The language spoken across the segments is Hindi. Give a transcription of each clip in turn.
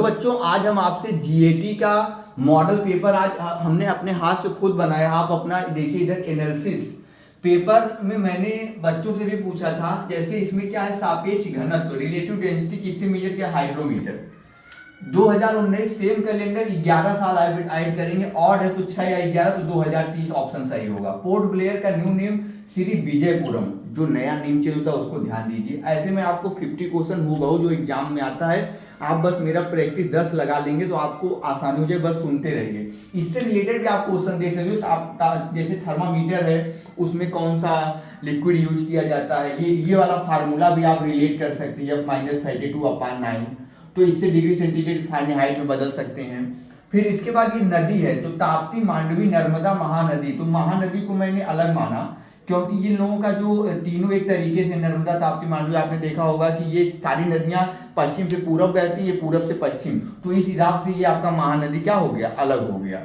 बच्चों, आज हम आपसे जीएटी का मॉडल पेपर आज हमने अपने हाथ से खुद बनाया। आप अपना देखिए इधर एनालिसिस पेपर में मैंने बच्चों से भी पूछा था। जैसे इसमें क्या है, सापेक्ष घनत्व रिलेटिव डेंसिटी किससे मेजर किया, हाइड्रोमीटर। 2019 सेम कैलेंडर 11 साल ऐड करेंगे, ऑड है तो 6 या 11 तो 2030 ऑप्शन सही होगा। पोर्ट ब्लेयर का न्यू नेम श्री विजयपुरम, जो नया नेम चेंज होता है उसको ध्यान दीजिए। ऐसे में आपको 50 क्वेश्चन हूबहू जो एग्जाम में आता है, आप बस मेरा प्रैक्टिस 10 लगा लेंगे तो आपको आसानी हो जाए, बस सुनते रहिए। इससे रिलेटेड भी आप क्वेश्चन देख सकते हो। आप जैसे थर्मामीटर है, उसमें कौन सा लिक्विड यूज किया जाता है, ये वाला फार्मूला भी आप रिलेट कर सकते हैं, -32/9। तो इससे डिग्री सेंटीग्रेड फारेनहाइट में बदल सकते हैं। फिर इसके बाद ये नदी है, तो ताप्ती, मांडवी, नर्मदा, महानदी। तो महानदी को मैंने अलग माना क्योंकि ये लोगों का जो तीनों एक तरीके से, नर्मदा, ताप्ती, मांडवी, आपने देखा होगा कि ये सारी नदियां पश्चिम से पूरब बहती है, ये पूरब से पश्चिम। तो इस हिसाब से ये आपका महानदी क्या हो गया, अलग हो गया।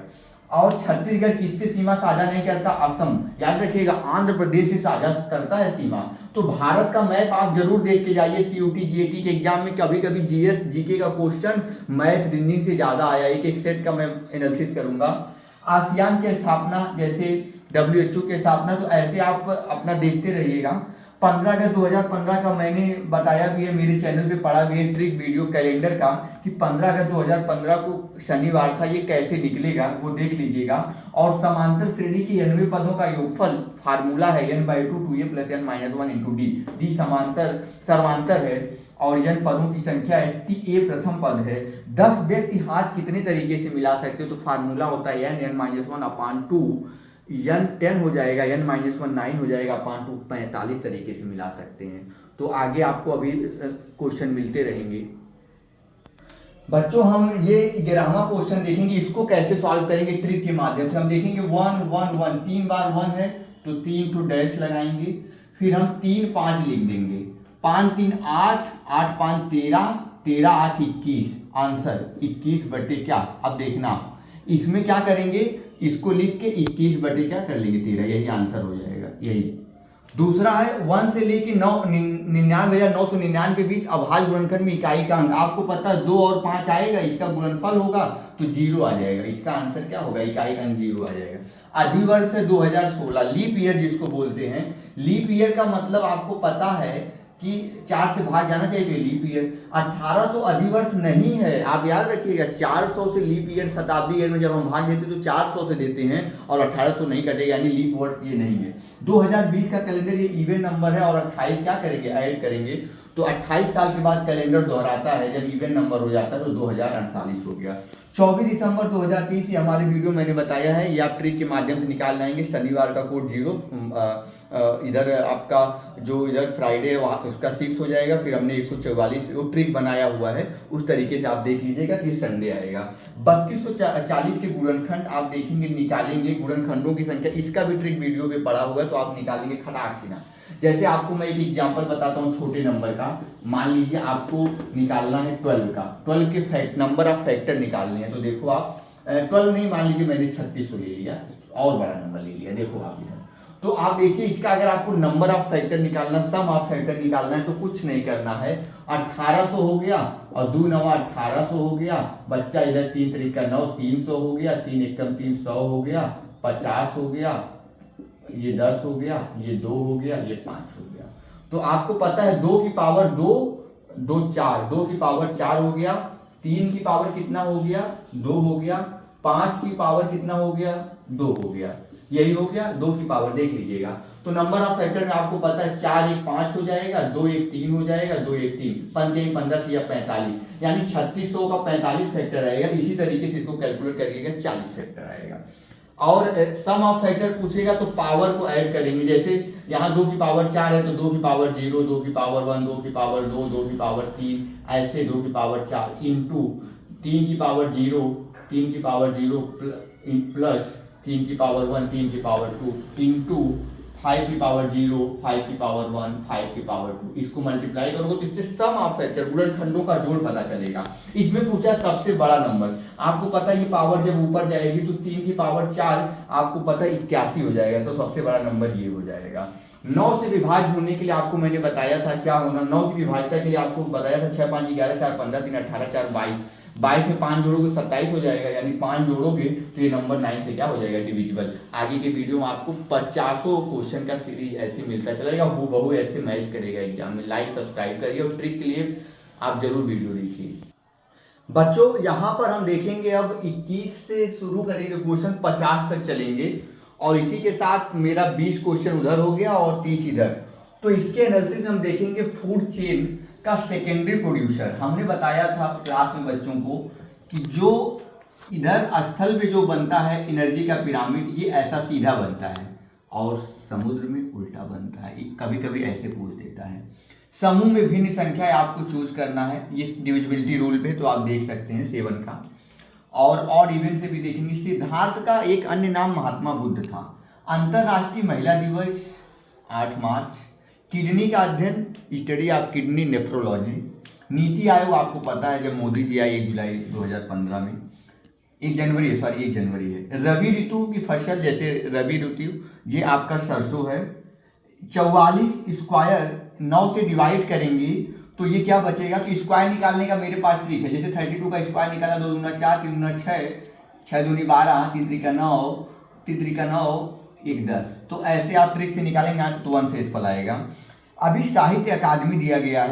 और छत्तीसगढ़ किससे सीमा साझा नहीं करता, असम। याद रखिएगा, आंध्र प्रदेश से साझा करता है सीमा। तो भारत का मैप आप जरूर देख के जाइए। सीयूटी जीएटी के एग्जाम में कभी कभी जीएस जीके का क्वेश्चन मैथ रीजनिंग से ज्यादा आया। एक एक सेट का मैं एनालिसिस करूंगा। आसियान की स्थापना, जैसे WHO की स्थापना, तो ऐसे आप अपना देखते रहिएगा। 15 अगस्त 2015 का मैंने बताया भी है, मेरे चैनल पे पड़ा भी है ट्रिक वीडियो कैलेंडर का, कि 15 अगस्त 2015 को शनिवार था, ये कैसे निकलेगा वो देख लीजिएगा। और समांतर श्रेणी की 90 पदों का योगफल फार्मूला है n/2 2a + n - 1 × d। D सर्वांतर है और n पदों की संख्या है, a प्रथम पद है। 10 व्यक्ति हाथ कितने तरीके से मिला सकते हो, तो फार्मूला होता है n 1/2, n 10 हो जाएगा, n - 1 9 हो जाएगा, 45 तरीके से मिला सकते हैं। तो आगे आपको अभी क्वेश्चन मिलते रहेंगे। बच्चों, हम ये 11वां क्वेश्चन देखेंगे, इसको कैसे सॉल्व करेंगे ट्रिक के माध्यम से। हम देखेंगे 1 1 1, 3 बार 1 है तो 3 तो डैश लगाएंगे, फिर हम 3 5 लिख देंगे, 5 3 8, 8 5 13, 13 8 21, आंसर 21 क्या। अब देखना इसमें क्या करेंगे, इसको लिख के 21 क्या कर लेंगे 13, यही आंसर हो जाएगा, यही। दूसरा है 1 से लेके 99,999 के बीच अभाज्य गुणनखंड में इकाई का अंक। आपको पता है 2 और 5 आएगा, इसका गुणनफल होगा तो 0 आ जाएगा। इसका आंसर क्या होगा, इकाई का अंक 0 आ जाएगा। अधिवर्ष है 2016, लीप ईयर जिसको बोलते हैं। लीप ईयर का मतलब आपको पता है कि 4 से भाग जाना चाहिए, तो लीप ईयर। 1800 अधिवर्ष नहीं है, आप याद रखिएगा। 400 से लीप ईयर, शताब्दी ईयर में जब हम भाग देते तो 400 से देते हैं और 1800 नहीं कटेगा, यानी लीप वर्ष ये नहीं है। 2020 का कैलेंडर ये इवन नंबर है और 28 क्या करेंगे, ऐड करेंगे। तो 28 साल के बाद कैलेंडर दोहराता है, जब इवन नंबर हो जाता है तो 2048 हो गया। 24 दिसंबर 2030 ये हमारे वीडियो मैंने बताया है, ये आप ट्रिक के माध्यम से निकाल लाएंगे। शनिवार का कोड 0, इधर आपका जो इधर फ्राइडे है वहाँ उसका 6 हो जाएगा। फिर हमने 144 वो ट्रिक बनाया हुआ है, उस तरीके से आप देख लीजिएगा कि संडे आएगा। 3240 के गुणनखंड आप देखेंगे, निकालेंगे गुणनखंडों की संख्या। इसका भी ट्रिक वीडियो पे पड़ा हुआ है, तो आप निकालेंगे खटाक से ना। जैसे आपको मैं एक एग्जांपल बताता हूँ छोटे नंबर का। मान लीजिए आपको निकालना है 12 का, 12 के नंबर ऑफ फैक्टर निकालने हैं। तो देखो आप 12 नहीं, मान लीजिए मैंने 3600 ले लिया, और बड़ा नंबर ले लिया। देखो आप इधर, तो आप देखिए इसका अगर आपको नंबर ऑफ फैक्टर निकालना, सम ऑफ फैक्टर निकालना है, तो कुछ नहीं करना है। 1800 हो गया और 2 9 1800 हो गया। बच्चा इधर 3 3 9 300 हो गया, 3 1 3 100 हो गया, 50 हो गया, ये 10 हो गया, ये 2 हो गया, ये 5 हो गया। तो आपको पता है 2 की पावर 2, 2 4, 2 की पावर 4 हो गया, 3 की पावर कितना हो गया, 2 हो गया, 5 की पावर कितना हो गया, 2 हो गया, यही हो गया। 2 की पावर देख लीजिएगा। तो नंबर ऑफ फैक्टर में आपको पता है 4 1 5 हो जाएगा, 2 1 3 हो जाएगा, 2 1 3, 5 1 15 3 45, यानी 3600 का 45 फैक्टर आएगा। इसी तरीके से इसको कैलकुलेट करिएगा, 40 फैक्टर आएगा। और सम ऑफ फैक्टर पूछेगा तो पावर को ऐड करेंगे। जैसे यहाँ 2 की पावर 4 है तो 2 की पावर 0, 2 की पावर 1, 2 की पावर 2, 2 की पावर 3, ऐसे 2 की पावर 4 इंटू 3 की पावर 0, 3 की पावर 0 प्लस 3 की पावर 1, 3 की पावर 2 इंटू 5 की पावर 0, 5 की पावर 1, 5 की पावर 2। इसको मल्टीप्लाई करोगे तो इससे सम ऑफ फैक्टर, गुणनखंडों का जोड़ पता चलेगा। इसमें पूछा सबसे बड़ा नंबर। आपको पता है ये पावर जब ऊपर जाएगी तो 3 की पावर 4 आपको पता है 81 हो जाएगा। तो सबसे बड़ा नंबर ये हो जाएगा। 9 से विभाज्य होने के लिए आपको मैंने बताया था क्या होना, 9 की विभाज्यता के लिए आपको बताया था 6 5 11 4 15 3 18 4 22। 22 में 5 जोड़ोगे 27 हो जाएगा, यानी 5 जोड़ोगे तो ये नंबर 9 से क्या हो जाएगा, डिविजिबल। आगे के वीडियो में आपको 50 क्वेश्चन का सीरीज ऐसे मिलता चलेगा, हूबहू ऐसे मैच करेगा एग्जाम में। लाइक सब्सक्राइब करिए और ट्रिक के लिए आप जरूर वीडियो देखिए। बच्चों यहाँ पर हम देखेंगे अब 21 से शुरू करेंगे क्वेश्चन, 50 तक चलेंगे और इसी के साथ मेरा 20 क्वेश्चन उधर हो गया और 30 इधर। तो इसके एनालिसिस में हम देखेंगे फूड चेन का सेकेंडरी प्रोड्यूसर। हमने बताया था क्लास में बच्चों को कि जो इधर स्थल पे जो बनता है एनर्जी का पिरामिड, ये ऐसा सीधा बनता है और समुद्र में उल्टा बनता है। कभी कभी ऐसे पूछ देता है। समूह में भिन्न संख्या आपको चूज करना है, ये डिविजिबिलिटी रूल पे तो आप देख सकते हैं 7 का। और इवेंट से भी देखेंगे। सिद्धार्थ का एक अन्य नाम महात्मा बुद्ध था। अंतर्राष्ट्रीय महिला दिवस 8 मार्च। किडनी का अध्ययन, study of kidney nephrology. NITI Aayog आपको पता है जब मोदी जी आए 1 जुलाई 2015 में, 1 जनवरी है। रबी ऋतु की फसल, जैसे रबी ऋतु ये आपका सरसों है। 44 स्क्वायर 9 से डिवाइड करेंगे तो ये क्या बचेगा, तो स्क्वायर निकालने का मेरे पास ट्रिक है। जैसे 32 का स्क्वायर निकाला, 2 दूना 4, 3 दूना 6, 6 दूनी 12, 3 त्रिका 9, 3 त्रिका 9, 1 10। तो ऐसे आप ट्रिक से निकालेंगे तो 1 शेष फल आएगा। अभी साहित्य अकादमी दिया गया है।